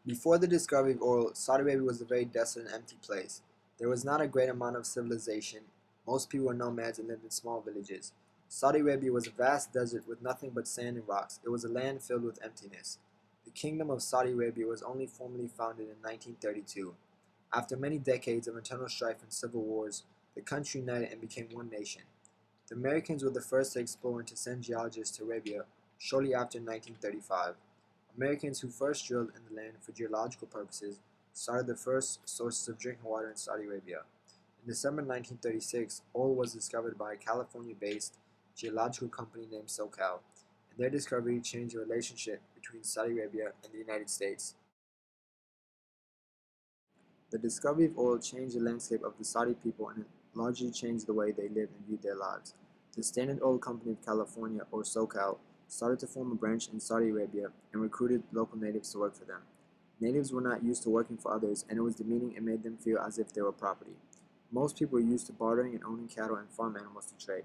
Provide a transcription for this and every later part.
Before the discovery of oil, Saudi Arabia was a very desolate and empty place. There was not a great amount of civilization. Most people were nomads and lived in small villages. Saudi Arabia was a vast desert with nothing but sand and rocks. It was a land filled with emptiness. The Kingdom of Saudi Arabia was only formally founded in 1932. After many decades of internal strife and civil wars, the country united and became one nation. The Americans were the first to explore and to send geologists to Arabia shortly after 1935. Americans who first drilled in the land for geological purposes started the first sources of drinking water in Saudi Arabia. In December 1936, oil was discovered by a California-based geological company named SoCal, and their discovery changed the relationship between Saudi Arabia and the United States. The discovery of oil changed the landscape of the Saudi people and it largely changed the way they lived and viewed their lives. The Standard Oil Company of California, or SoCal, started to form a branch in Saudi Arabia and recruited local natives to work for them. Natives were not used to working for others, and it was demeaning and made them feel as if they were property. Most people were used to bartering and owning cattle and farm animals to trade.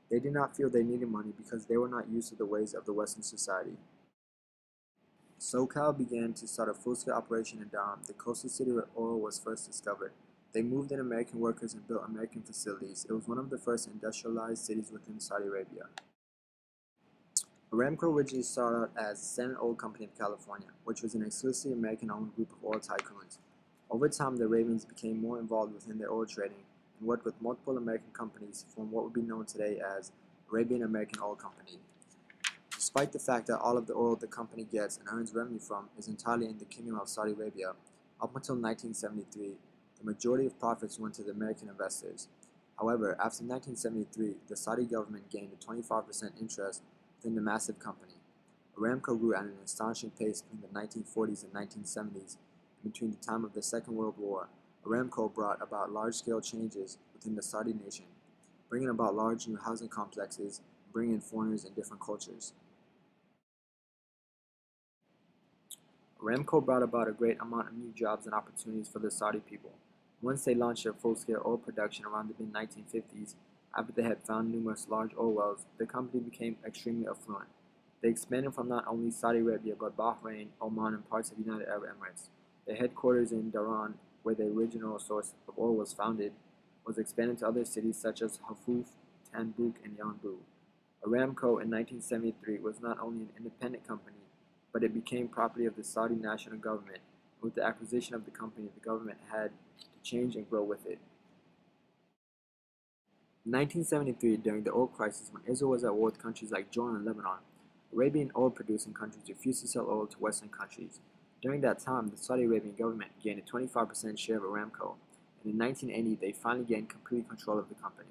They did not feel they needed money because they were not used to the ways of the Western society. SoCal began to start a full-scale operation in Durham, the coastal city where oil was first discovered. They moved in American workers and built American facilities. It was one of the first industrialized cities within Saudi Arabia. Aramco originally started out as Standard Oil Company of California, which was an exclusively American-owned group of oil tycoons. Over time, the Arabians became more involved within their oil trading and worked with multiple American companies to form what would be known today as Arabian-American Oil Company. Despite the fact that all of the oil the company gets and earns revenue from is entirely in the Kingdom of Saudi Arabia, up until 1973, the majority of profits went to the American investors. However, after 1973, the Saudi government gained a 25% interest within the massive company. Aramco grew at an astonishing pace between the 1940s and 1970s, and between the time of the Second World War, Aramco brought about large-scale changes within the Saudi nation, bringing about large new housing complexes, and bringing in foreigners and different cultures. Aramco brought about a great amount of new jobs and opportunities for the Saudi people. Once they launched their full-scale oil production around the mid-1950s, after they had found numerous large oil wells, the company became extremely affluent. They expanded from not only Saudi Arabia but Bahrain, Oman, and parts of the United Arab Emirates. Their headquarters in Dhahran, where the original source of oil was founded, was expanded to other cities such as Hafuf, Tanbuk, and Yanbu. Aramco in 1973 was not only an independent company, but it became property of the Saudi national government. With the acquisition of the company, the government had to change and grow with it. In 1973, during the oil crisis, when Israel was at war with countries like Jordan and Lebanon, Arabian oil-producing countries refused to sell oil to Western countries. During that time, the Saudi Arabian government gained a 25% share of Aramco, and in 1980, they finally gained complete control of the company.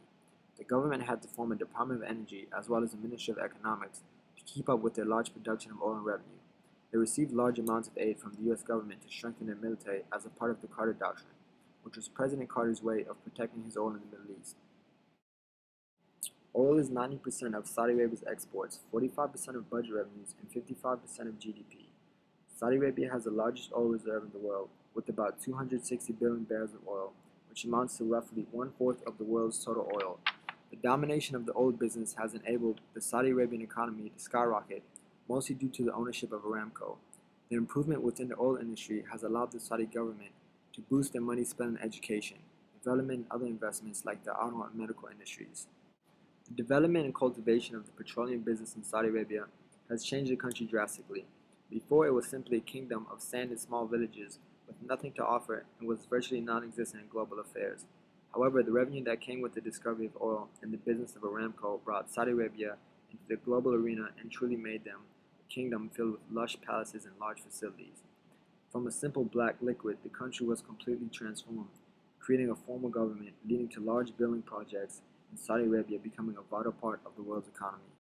The government had to form a Department of Energy as well as a Ministry of Economics to keep up with their large production of oil and revenue. They received large amounts of aid from the U.S. government to strengthen their military as a part of the Carter Doctrine, which was President Carter's way of protecting his oil in the Middle East. Oil is 90% of Saudi Arabia's exports, 45% of budget revenues, and 55% of GDP. Saudi Arabia has the largest oil reserve in the world, with about 260 billion barrels of oil, which amounts to roughly one-fourth of the world's total oil. The domination of the oil business has enabled the Saudi Arabian economy to skyrocket, mostly due to the ownership of Aramco. The improvement within the oil industry has allowed the Saudi government to boost their money spent on education, development, and other investments like the auto and medical industries. The development and cultivation of the petroleum business in Saudi Arabia has changed the country drastically. Before, it was simply a kingdom of sand and small villages with nothing to offer and was virtually non-existent in global affairs. However, the revenue that came with the discovery of oil and the business of Aramco brought Saudi Arabia into the global arena and truly made them a kingdom filled with lush palaces and large facilities. From a simple black liquid, the country was completely transformed, creating a formal government, leading to large building projects, and Saudi Arabia becoming a vital part of the world's economy.